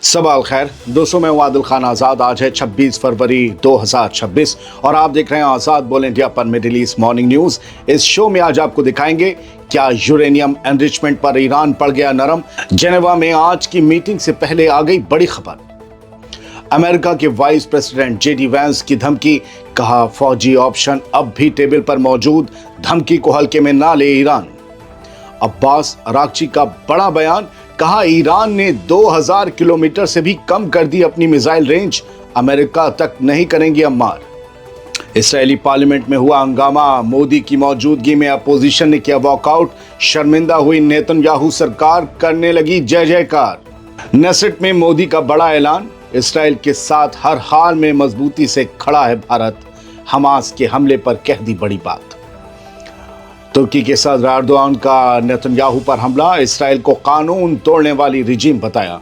सवाल खैर दोस्तों, मैं हूं आदिल खान आज़ाद। आज है 26 फरवरी 2026 और आप देख रहे हैं आज़ाद बोल इंडिया पर मिडिल ईस्ट मॉर्निंग न्यूज़। इस शो में आज आपको दिखाएंगे क्या यूरेनियम एनरिचमेंट पर ईरान पड़ गया नरम। जेनेवा में आज की मीटिंग से पहले आ गई बड़ी खबर। अमेरिका के वाइस प्रेसिडेंट जेडी वैंस की धमकी, कहा फौजी ऑप्शन अब भी टेबल पर मौजूद, धमकी को हल्के में ना ले ईरान। अब्बास अरागची का बड़ा बयान, कहा ईरान ने 2000 किलोमीटर से भी कम कर दी अपनी मिसाइल रेंज, अमेरिका तक नहीं करेंगी अब मार। इस्राएली पार्लियामेंट में हुआ हंगामा, मोदी की मौजूदगी में अपोजिशन ने किया वॉकआउट, शर्मिंदा हुई नेतन्याहू सरकार, करने लगी जय जयकार। नेसेट में मोदी का बड़ा ऐलान, इसराइल के साथ हर हाल में मजबूती से खड़ा है भारत, हमास के हमले पर कह दी बड़ी बात। तुर्की के सदर एर्दोआन का नेतन्याहू पर हमला, इसराइल को कानून तोड़ने वाली रिजीम बताया।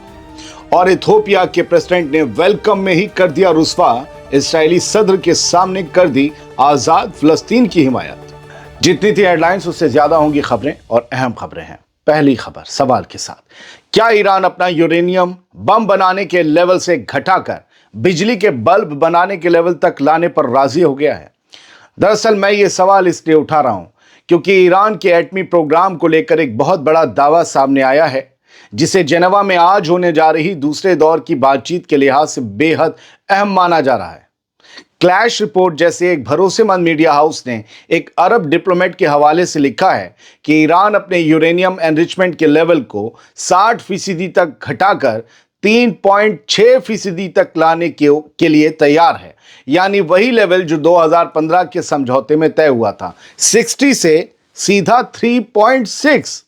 और इथियोपिया के प्रेसिडेंट ने वेलकम में ही कर दिया रुस्वा, इसराइली सदर के सामने कर दी आजाद फिलिस्तीन की हिमायत। जितनी थी हेडलाइंस उससे ज्यादा होंगी खबरें और अहम खबरें हैं। पहली खबर सवाल के साथ, क्या ईरान अपना यूरेनियम बम बनाने के लेवल से घटाकर बिजली के बल्ब बनाने के लेवल तक लाने पर राजी हो गया है? दरअसल मैं ये सवाल इसलिए उठा रहा हूं क्योंकि ईरान के एटमी प्रोग्राम को लेकर एक बहुत बड़ा दावा सामने आया है, जिसे जेनेवा में आज होने जा रही दूसरे दौर की बातचीत के लिहाज से बेहद अहम माना जा रहा है। क्लैश रिपोर्ट जैसे एक भरोसेमंद मीडिया हाउस ने एक अरब डिप्लोमेट के हवाले से लिखा है कि ईरान अपने यूरेनियम एनरिचमेंट के लेवल को 60% तक घटाकर 3.6% तक लाने के लिए तैयार है, यानी वही लेवल जो 2015 के समझौते में तय हुआ था, 60 से सीधा 3.6।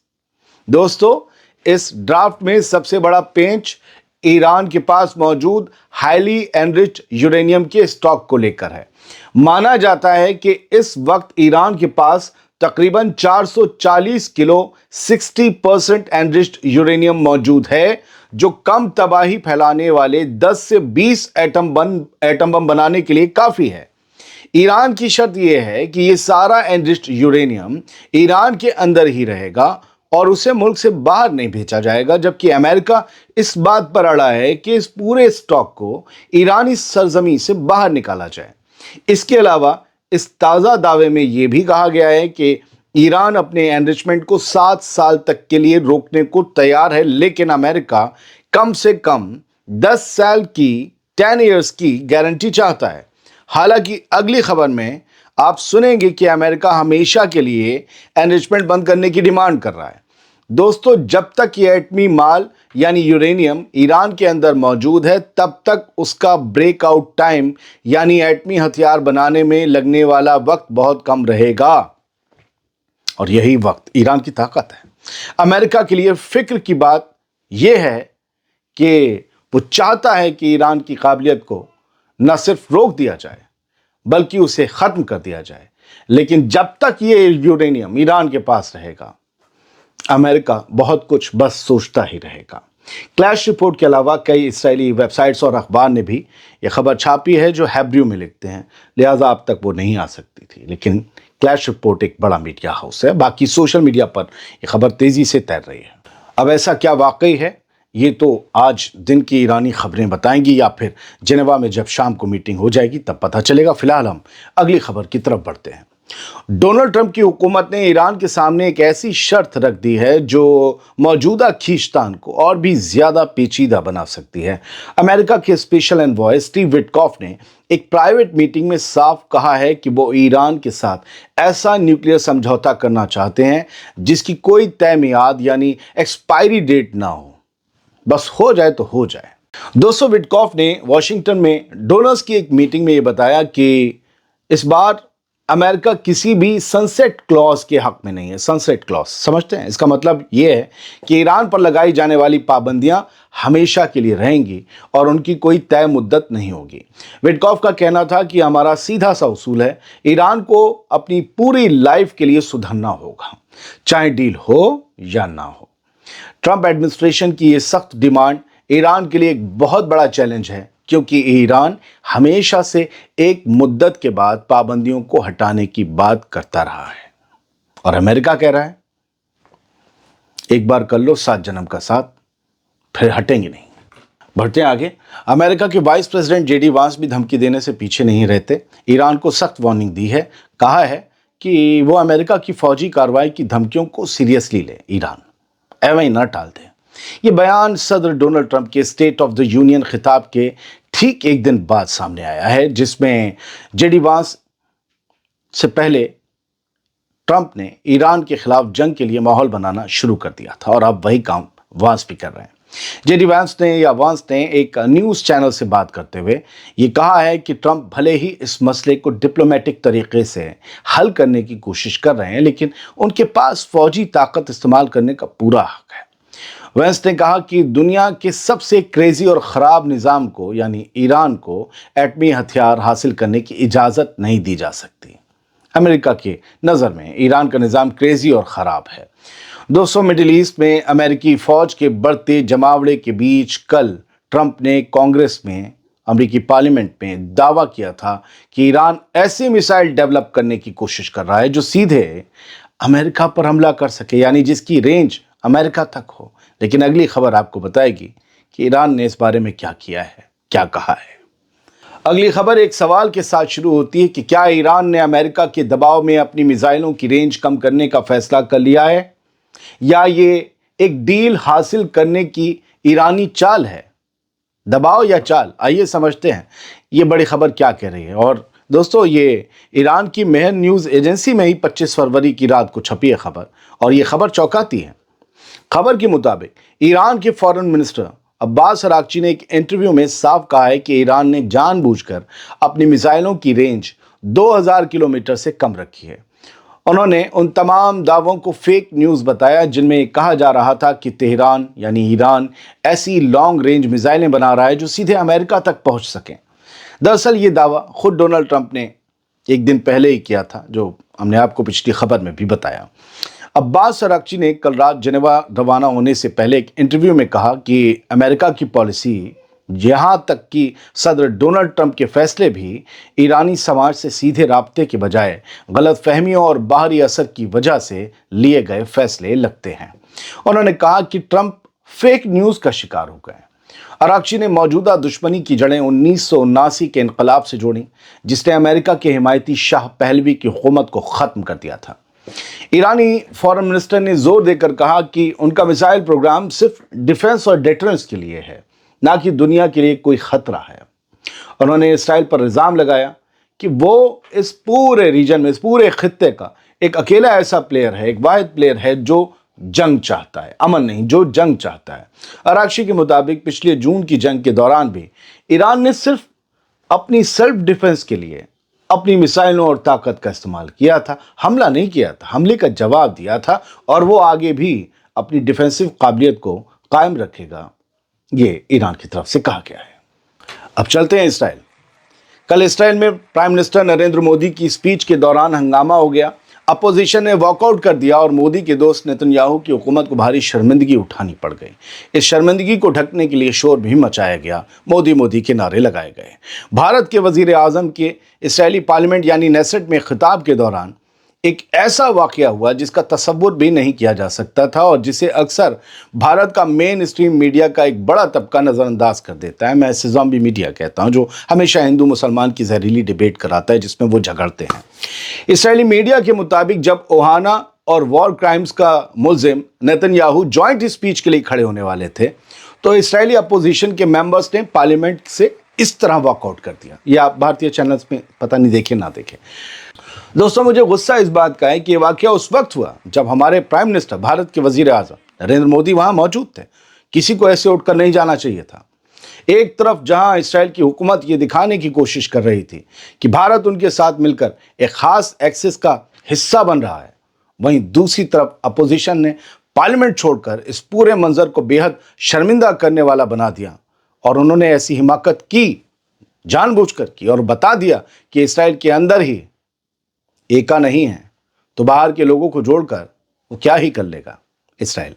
दोस्तों, इस ड्राफ्ट में सबसे बड़ा पेंच ईरान के पास मौजूद हाईली एनरिच्ड यूरेनियम के स्टॉक को लेकर है। माना जाता है कि इस वक्त ईरान के पास तकरीबन 440 किलो 60% एनरिच्ड यूरेनियम मौजूद है, जो कम तबाही फैलाने वाले 10 से 20 एटम बम बनाने के लिए काफी है। ईरान की शर्त यह है कि यह सारा एनरिच्ड यूरेनियम ईरान के अंदर ही रहेगा और उसे मुल्क से बाहर नहीं भेजा जाएगा, जबकि अमेरिका इस बात पर अड़ा है कि इस पूरे स्टॉक को ईरानी सरजमीन से बाहर निकाला जाए। इसके अलावा इस ताज़ा दावे में यह भी कहा गया है कि ईरान अपने एनरिचमेंट को 7 साल तक के लिए रोकने को तैयार है, लेकिन अमेरिका कम से कम 10 साल की 10 इयर्स की गारंटी चाहता है। हालांकि अगली खबर में आप सुनेंगे कि अमेरिका हमेशा के लिए एनरिचमेंट बंद करने की डिमांड कर रहा है। दोस्तों, जब तक ये एटमी माल यानी यूरेनियम ईरान के अंदर मौजूद है, तब तक उसका ब्रेकआउट टाइम यानी एटमी हथियार बनाने में लगने वाला वक्त बहुत कम रहेगा, और यही वक्त ईरान की ताकत है। अमेरिका के लिए फिक्र की बात यह है कि वो चाहता है कि ईरान की काबिलियत को न सिर्फ रोक दिया जाए बल्कि उसे खत्म कर दिया जाए, लेकिन जब तक ये यूरेनियम ईरान के पास रहेगा, अमेरिका बहुत कुछ बस सोचता ही रहेगा। क्लैश रिपोर्ट के अलावा कई इस्राएली वेबसाइट्स और अखबार ने भी यह खबर छापी है जो हेब्रू में लिखते हैं, लिहाजा अब तक वो नहीं आ सकती थी, लेकिन क्लैश रिपोर्ट एक बड़ा मीडिया हाउस है। बाकी सोशल मीडिया पर यह खबर तेजी से तैर रही है। अब ऐसा क्या वाकई है, ये तो आज दिन की ईरानी खबरें बताएंगी या फिर जेनेवा में जब शाम को मीटिंग हो जाएगी तब पता चलेगा। फिलहाल हम अगली खबर की तरफ बढ़ते हैं। डोनाल्ड ट्रंप की हुकूमत ने ईरान के सामने एक ऐसी शर्त रख दी है जो मौजूदा खींचतान को और भी ज्यादा पेचीदा बना सकती है। अमेरिका के स्पेशल एनवॉय स्टीव विटकॉफ ने एक प्राइवेट मीटिंग में साफ कहा है कि वो ईरान के साथ ऐसा न्यूक्लियर समझौता करना चाहते हैं जिसकी कोई तय मियाद यानी एक्सपायरी डेट ना हो, बस हो जाए तो हो जाए। दोस्तों, विटकॉफ ने वॉशिंगटन में डोनर्स की एक मीटिंग में ये बताया कि इस बार अमेरिका किसी भी सनसेट क्लॉज के हक में नहीं है। सनसेट क्लॉज समझते हैं? इसका मतलब ये है कि ईरान पर लगाई जाने वाली पाबंदियां हमेशा के लिए रहेंगी और उनकी कोई तय मुद्दत नहीं होगी। विटकॉफ का कहना था कि हमारा सीधा सा उसूल है, ईरान को अपनी पूरी लाइफ के लिए सुधरना होगा, चाहे डील हो या ना हो। ट्रंप एडमिनिस्ट्रेशन की ये सख्त डिमांड ईरान के लिए एक बहुत बड़ा चैलेंज है, क्योंकि ईरान हमेशा से एक मुद्दत के बाद पाबंदियों को हटाने की बात करता रहा है, और अमेरिका कह रहा है एक बार कर लो 7 जन्म का साथ, फिर हटेंगे नहीं। बढ़ते हैं आगे। अमेरिका के वाइस प्रेसिडेंट जेडी वांस भी धमकी देने से पीछे नहीं रहते। ईरान को सख्त वार्निंग दी है, कहा है कि वो अमेरिका की फौजी कार्रवाई की धमकियों को सीरियसली ले, ईरान एवं न टाल दे। ये बयान सदर डोनाल्ड ट्रंप के स्टेट ऑफ द यूनियन खिताब के ठीक एक दिन बाद सामने आया है, जिसमें जेडी वांस से पहले ट्रंप ने ईरान के खिलाफ जंग के लिए माहौल बनाना शुरू कर दिया था और अब वही काम वांस भी कर रहे हैं। जेडी वांस ने एक न्यूज़ चैनल से बात करते हुए ये कहा है कि ट्रंप भले ही इस मसले को डिप्लोमेटिक तरीके से हल करने की कोशिश कर रहे हैं, लेकिन उनके पास फौजी ताकत इस्तेमाल करने का पूरा हक है। वेंस ने कहा कि दुनिया के सबसे क्रेजी और ख़राब निज़ाम को यानी ईरान को एटमी हथियार हासिल करने की इजाज़त नहीं दी जा सकती। अमेरिका के नज़र में ईरान का निज़ाम क्रेजी और ख़राब है। दोस्तों, मिडिल ईस्ट में अमेरिकी फ़ौज के बढ़ते जमावड़े के बीच कल ट्रंप ने कांग्रेस में, अमेरिकी पार्लियामेंट में दावा किया था कि ईरान ऐसी मिसाइल डेवलप करने की कोशिश कर रहा है जो सीधे अमेरिका पर हमला कर सके, यानी जिसकी रेंज अमेरिका तक हो। लेकिन अगली खबर आपको बताएगी कि ईरान ने इस बारे में क्या किया है, क्या कहा है। अगली खबर एक सवाल के साथ शुरू होती है कि क्या ईरान ने अमेरिका के दबाव में अपनी मिसाइलों की रेंज कम करने का फैसला कर लिया है, या ये एक डील हासिल करने की ईरानी चाल है। दबाव या चाल, आइए समझते हैं ये बड़ी खबर क्या कह रही है। और दोस्तों, ये ईरान की मेहर न्यूज़ एजेंसी में ही 25 फरवरी की रात को छपी है खबर, और ये खबर चौंकाती है। खबर के मुताबिक ईरान के फॉरेन मिनिस्टर अब्बास अरागची ने एक इंटरव्यू में साफ कहा है कि ईरान ने जानबूझकर अपनी मिसाइलों की रेंज 2000 किलोमीटर से कम रखी है। उन्होंने उन तमाम दावों को फेक न्यूज़ बताया जिनमें कहा जा रहा था कि तेहरान यानी ईरान ऐसी लॉन्ग रेंज मिसाइलें बना रहा है जो सीधे अमेरिका तक पहुंच सकें। दरअसल ये दावा खुद डोनाल्ड ट्रंप ने एक दिन पहले ही किया था, जो हमने आपको पिछली खबर में भी बताया। अब्बास अरागची ने कल रात जेनेवा रवाना होने से पहले एक इंटरव्यू में कहा कि अमेरिका की पॉलिसी, यहाँ तक कि सदर डोनाल्ड ट्रंप के फैसले भी ईरानी समाज से सीधे राब्ते के बजाय गलत फहमियों और बाहरी असर की वजह से लिए गए फैसले लगते हैं। उन्होंने कहा कि ट्रंप फेक न्यूज़ का शिकार हो गए। अरागची ने मौजूदा दुश्मनी की जड़ें 1979 के इनकलाब से जोड़ी, जिसने अमेरिका के हिमायती शाह पहलवी की हुकूमत को ख़त्म कर दिया था। ईरानी फॉरेन मिनिस्टर ने जोर देकर कहा कि उनका मिसाइल प्रोग्राम सिर्फ डिफेंस और डेटरेंस के लिए है, ना कि दुनिया के लिए कोई खतरा है। उन्होंने इसराइल पर इल्ज़ाम लगाया कि वो इस पूरे रीजन में, इस पूरे खित्ते का एक अकेला ऐसा प्लेयर है, एक वाहिद प्लेयर है जो जंग चाहता है, अमन नहीं, जो जंग चाहता है। अरागची के मुताबिक पिछले जून की जंग के दौरान भी ईरान ने सिर्फ अपनी सेल्फ डिफेंस के लिए अपनी मिसाइलों और ताकत का इस्तेमाल किया था, हमला नहीं किया था, हमले का जवाब दिया था, और वो आगे भी अपनी डिफेंसिव काबिलियत को कायम रखेगा, ये ईरान की तरफ से कहा गया है। अब चलते हैं इसराइल। कल इसराइल में प्राइम मिनिस्टर नरेंद्र मोदी की स्पीच के दौरान हंगामा हो गया। अपोजिशन ने वॉकआउट कर दिया और मोदी के दोस्त नेतन्याहू की हुकूमत को भारी शर्मिंदगी उठानी पड़ गई। इस शर्मिंदगी को ढकने के लिए शोर भी मचाया गया, मोदी मोदी के नारे लगाए गए। भारत के वजीर आज़म के इसराइली पार्लियामेंट यानी नेसेट में खिताब के दौरान एक ऐसा वाक़या हुआ जिसका तसव्वुर भी नहीं किया जा सकता था और जिसे अक्सर भारत का मेन स्ट्रीम मीडिया का एक बड़ा तबका नज़रअंदाज कर देता है। मैं इसे ज़ॉम्बी मीडिया कहता हूं, जो हमेशा हिंदू मुसलमान की जहरीली डिबेट कराता है जिसमें वो झगड़ते हैं। इसराइली मीडिया के मुताबिक जब ओहाना और वॉर क्राइम्स का मुलजिम नेतन्याहू जॉइंट स्पीच के लिए खड़े होने वाले थे, तो इसराइली अपोजिशन के मेंबर्स ने पार्लियामेंट से इस तरह वॉकआउट कर दिया। ये आप भारतीय चैनल्स में पता नहीं देखे ना देखे। दोस्तों, मुझे गुस्सा इस बात का है कि ये वाकया उस वक्त हुआ जब हमारे प्राइम मिनिस्टर, भारत के वजीर आज़म नरेंद्र मोदी वहां मौजूद थे। किसी को ऐसे उठकर नहीं जाना चाहिए था। एक तरफ जहां इसराइल की हुकूमत ये दिखाने की कोशिश कर रही थी कि भारत उनके साथ मिलकर एक खास एक्सिस का हिस्सा बन रहा है, वहीं दूसरी तरफ अपोजिशन ने पार्लियामेंट छोड़कर इस पूरे मंजर को बेहद शर्मिंदा करने वाला बना दिया। और उन्होंने ऐसी हिमाकत की, जानबूझकर की, और बता दिया कि इसराइल के अंदर ही एका नहीं है तो बाहर के लोगों को जोड़कर वो क्या ही कर लेगा इसराइल।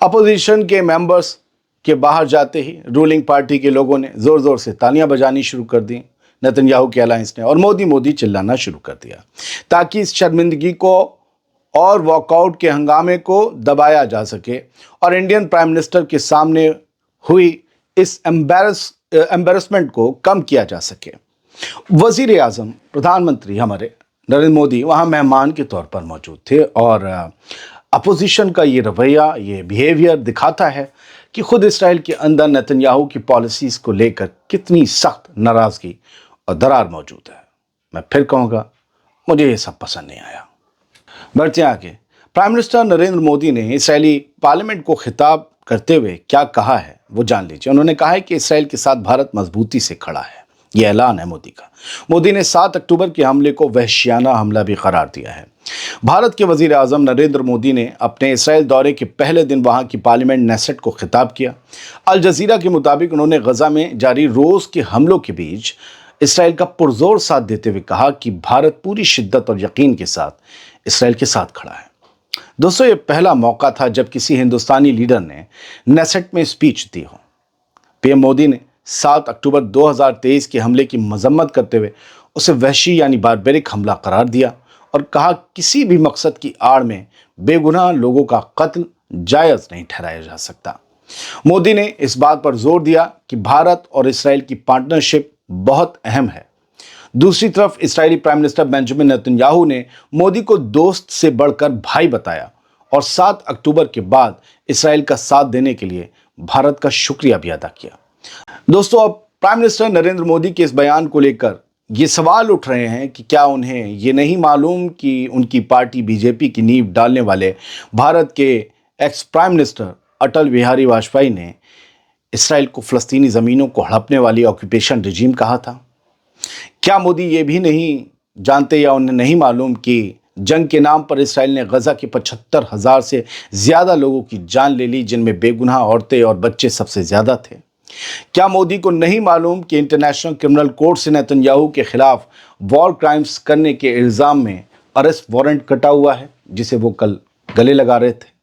अपोजिशन के मेंबर्स के बाहर जाते ही रूलिंग पार्टी के लोगों ने जोर जोर से तालियां बजानी शुरू कर दी नेतन्याहू के अलायंस ने, और मोदी मोदी चिल्लाना शुरू कर दिया ताकि इस शर्मिंदगी को और वॉकआउट के हंगामे को दबाया जा सके और इंडियन प्राइम मिनिस्टर के सामने हुई इस एम्बेरसमेंट को कम किया जा सके। वजीर आजम, प्रधानमंत्री हमारे नरेंद्र मोदी वहाँ मेहमान के तौर पर मौजूद थे और अपोजिशन का ये रवैया, ये बिहेवियर दिखाता है कि खुद इसराइल के अंदर नेतन्याहू की पॉलिसीज को लेकर कितनी सख्त नाराजगी और दरार मौजूद है। मैं फिर कहूँगा, मुझे ये सब पसंद नहीं आया। बढ़ते आगे, प्राइम मिनिस्टर नरेंद्र मोदी ने इसराइली पार्लियामेंट को खिताब करते हुए क्या कहा है वो जान लीजिए। उन्होंने कहा है कि इसराइल के साथ भारत मजबूती से खड़ा है। ये ऐलान है मोदी का। मोदी ने 7 अक्टूबर के हमले को वहशियाना हमला भी करार दिया है। भारत के वजीर आजम नरेंद्र मोदी ने अपने इसराइल दौरे के पहले दिन वहां की पार्लियामेंट नेसेट को खिताब किया। अल जजीरा के मुताबिक उन्होंने गजा में जारी रोज के हमलों के बीच इसराइल का पुरजोर साथ देते हुए कहा कि भारत पूरी शिद्दत और यकीन के साथ इसराइल के साथ खड़ा है। दोस्तों, ये पहला मौका था जब किसी हिंदुस्तानी लीडर ने नेसेट में स्पीच दी हो। पीएम मोदी ने 7 अक्टूबर 2023 के हमले की मजम्मत करते हुए उसे वहशी यानी बारबेरिक हमला करार दिया और कहा किसी भी मकसद की आड़ में बेगुनाह लोगों का कत्ल जायज़ नहीं ठहराया जा सकता। मोदी ने इस बात पर जोर दिया कि भारत और इसराइल की पार्टनरशिप बहुत अहम है। दूसरी तरफ इस्राएली प्राइम मिनिस्टर बेंजामिन नेतन्याहू ने मोदी को दोस्त से बढ़कर भाई बताया और 7 अक्टूबर के बाद इसराइल का साथ देने के लिए भारत का शुक्रिया भी अदा किया। दोस्तों, अब प्राइम मिनिस्टर नरेंद्र मोदी के इस बयान को लेकर ये सवाल उठ रहे हैं कि क्या उन्हें ये नहीं मालूम कि उनकी पार्टी बीजेपी की नींव डालने वाले भारत के ex prime minister Atal Bihari Vajpayee ने इसराइल को फ़लस्तीनी ज़मीनों को हड़पने वाली ऑक्यूपेशन रिजीम कहा था? क्या मोदी ये भी नहीं जानते या उन्हें नहीं मालूम कि जंग के नाम पर इसराइल ने गजा के 75,000 से ज़्यादा लोगों की जान ले ली, जिनमें बेगुनाह औरतें और बच्चे सबसे ज़्यादा थे? क्या मोदी को नहीं मालूम कि इंटरनेशनल क्रिमिनल कोर्ट से नेतन्याहू के खिलाफ वॉर क्राइम्स करने के इल्ज़ाम में अरेस्ट वारंट कटा हुआ है, जिसे वो कल गले लगा रहे थे?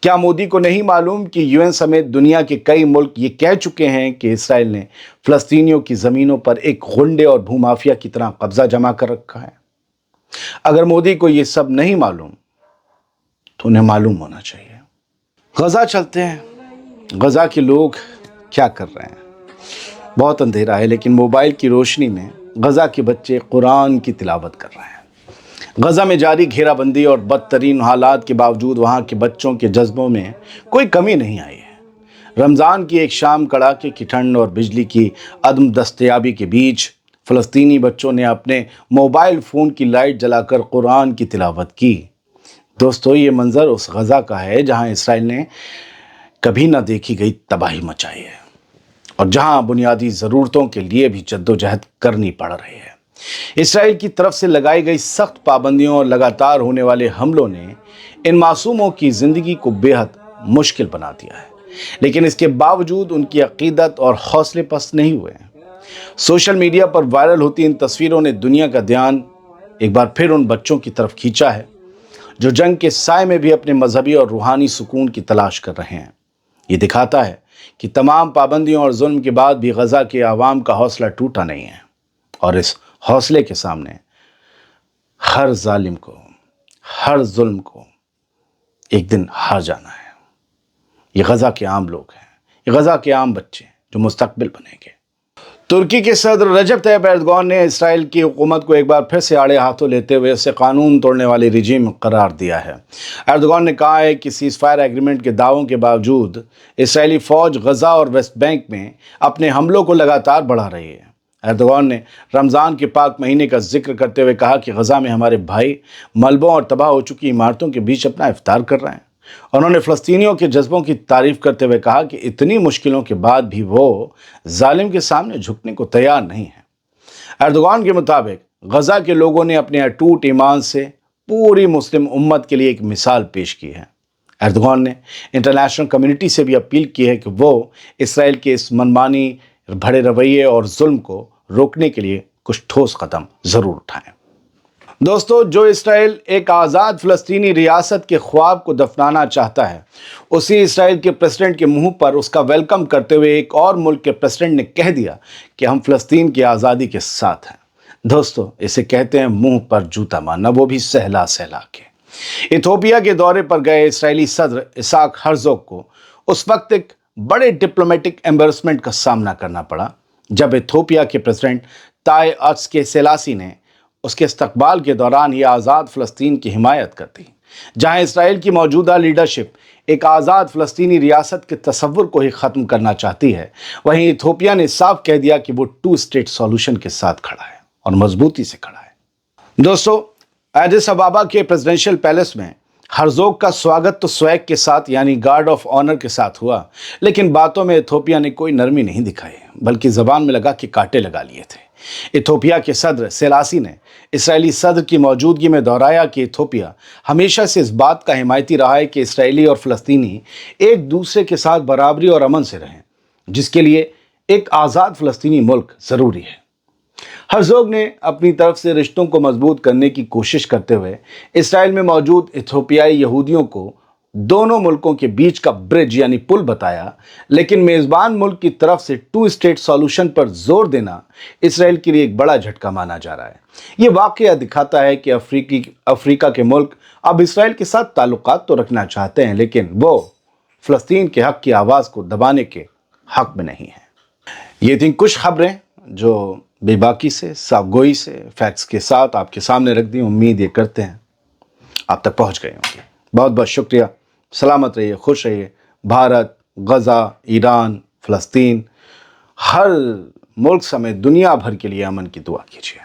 क्या मोदी को नहीं मालूम कि यूएन समेत दुनिया के कई मुल्क ये कह चुके हैं कि इसराइल ने फ़लस्तीनियों की ज़मीनों पर एक गुंडे और भूमाफिया की तरह कब्जा जमा कर रखा है? अगर मोदी को ये सब नहीं मालूम तो उन्हें मालूम होना चाहिए। गजा चलते हैं। गजा के लोग क्या कर रहे हैं? बहुत अंधेरा है, लेकिन मोबाइल की रोशनी में गजा के बच्चे कुरान की तिलावत कर रहे हैं। गजा में जारी घेराबंदी और बदतरीन हालात के बावजूद वहाँ के बच्चों के जज्बों में कोई कमी नहीं आई है। रमज़ान की एक शाम कड़ाके की ठंड और बिजली की अदम दस्तयाबी के बीच फ़लस्तीनी बच्चों ने अपने मोबाइल फ़ोन की लाइट जलाकर कुरान की तिलावत की। दोस्तों, ये मंज़र उस गजा का है जहाँ इसराइल ने कभी ना देखी गई तबाही मचाई है और जहाँ बुनियादी ज़रूरतों के लिए भी जद्दोजहद करनी पड़ रही है। इसराइल की तरफ से लगाई गई सख्त पाबंदियों और लगातार होने वाले हमलों ने इन मासूमों की ज़िंदगी को बेहद मुश्किल बना दिया है, लेकिन इसके बावजूद उनकी अकीदत और हौसले पस्त नहीं हुए हैं। सोशल मीडिया पर वायरल होती इन तस्वीरों ने दुनिया का ध्यान एक बार फिर उन बच्चों की तरफ खींचा है जो जंग के साए में भी अपने मजहबी और रूहानी सुकून की तलाश कर रहे हैं। ये दिखाता है कि तमाम पाबंदियों और जुल्म के बाद भी गजा के आवाम का हौसला टूटा नहीं है और इस हौसले के सामने हर जालिम को, हर जुल्म को एक दिन हार जाना है। ये गजा के आम लोग हैं, ये गजा के आम बच्चे जो मुस्तकबिल बनेंगे। तुर्की के सदर रजब तैयब एर्दोगान ने इसराइल की हुकूमत को एक बार फिर से आड़े हाथों लेते हुए उसे कानून तोड़ने वाली रिजीम करार दिया है। एर्दोगान ने कहा है कि सीज़फायर एग्रीमेंट के दावों के बावजूद इसराइली फ़ौज गजा और वेस्ट बैंक में अपने हमलों को लगातार बढ़ा रही है। एर्दोगान ने रमज़ान के पाक महीने का जिक्र करते हुए कहा कि गजा में हमारे भाई मलबों और तबाह हो चुकी इमारतों के बीच अपना इफ्तार कर रहे हैं। उन्होंने फ़लस्तीनियों के जज्बों की तारीफ़ करते हुए कहा कि इतनी मुश्किलों के बाद भी वो जालिम के सामने झुकने को तैयार नहीं है। एर्दोगान के मुताबिक गजा के लोगों ने अपने अटूट ईमान से पूरी मुस्लिम उम्मत के लिए एक मिसाल पेश की है। एर्दोगान ने इंटरनेशनल कम्युनिटी से भी अपील की है कि वो इसराइल के इस मनमानी भरे रवैये और जुल्म को रोकने के लिए कुछ ठोस कदम ज़रूर उठाएं। दोस्तों, जो इसराइल एक आज़ाद फ़लस्तीनी रियासत के ख्वाब को दफनाना चाहता है, उसी इसराइल के प्रेसिडेंट के मुंह पर उसका वेलकम करते हुए एक और मुल्क के प्रेसिडेंट ने कह दिया कि हम फ़लस्तीन की आज़ादी के साथ हैं। दोस्तों, इसे कहते हैं मुंह पर जूता मारना, वो भी सहला सहला के। इथियोपिया के दौरे पर गए इसराइली सदर इसाक हर्ज़ोग को उस वक्त एक बड़े डिप्लोमेटिक एम्बेरसमेंट का सामना करना पड़ा जब इथियोपिया के प्रेसिडेंट ताए अत्सके सेलासी ने उसके इस्तकबाल के दौरान ये आज़ाद फ़लस्तीन की हिमायत कर दी। जहां इसराइल की मौजूदा लीडरशिप एक आज़ाद फ़लस्तीनी रियासत के तस्वुर को ही ख़त्म करना चाहती है, वहीं इथियोपिया ने साफ कह दिया कि वो 2 स्टेट सॉल्यूशन के साथ खड़ा है और मजबूती से खड़ा है। दोस्तों, एडिस अबाबा के प्रेसिडेंशियल पैलेस में हर्जोग का स्वागत तो स्वैग के साथ यानी गार्ड ऑफ ऑनर के साथ हुआ, लेकिन बातों में इथियोपिया ने कोई नरमी नहीं दिखाई, बल्कि जबान में लगा कि कांटे लगा लिए थे। इथियोपिया के सदर सेलासी ने इसराइली सदर की मौजूदगी में दोहराया कि इथियोपिया हमेशा से इस बात का हिमायती रहा है कि इसराइली और फ़लस्तीनी एक दूसरे के साथ बराबरी और अमन से रहें, जिसके लिए एक आज़ाद फ़लस्तीनी मुल्क ज़रूरी है। हर्जोग ने अपनी तरफ से रिश्तों को मजबूत करने की कोशिश करते हुए इसराइल में मौजूद इथियोपियाई यहूदियों को दोनों मुल्कों के बीच का ब्रिज यानी पुल बताया, लेकिन मेज़बान मुल्क की तरफ से 2 स्टेट सॉल्यूशन पर जोर देना इसराइल के लिए एक बड़ा झटका माना जा रहा है। ये वाकया दिखाता है कि अफ्रीका के मुल्क अब इसराइल के साथ ताल्लुकात तो रखना चाहते हैं, लेकिन वो फ़लस्तीन के हक़ की आवाज़ को दबाने के हक़ में नहीं है। ये थी कुछ खबरें जो बेबाकी से, साफगोई से, फैक्ट्स के साथ आपके सामने रख दी। उम्मीद ये करते हैं आप तक पहुंच गए होंगे। बहुत बहुत शुक्रिया। सलामत रहिए, खुश रहिए। भारत, गज़ा, ईरान, फ़लस्तीन, हर मुल्क समेत दुनिया भर के लिए अमन की दुआ कीजिए।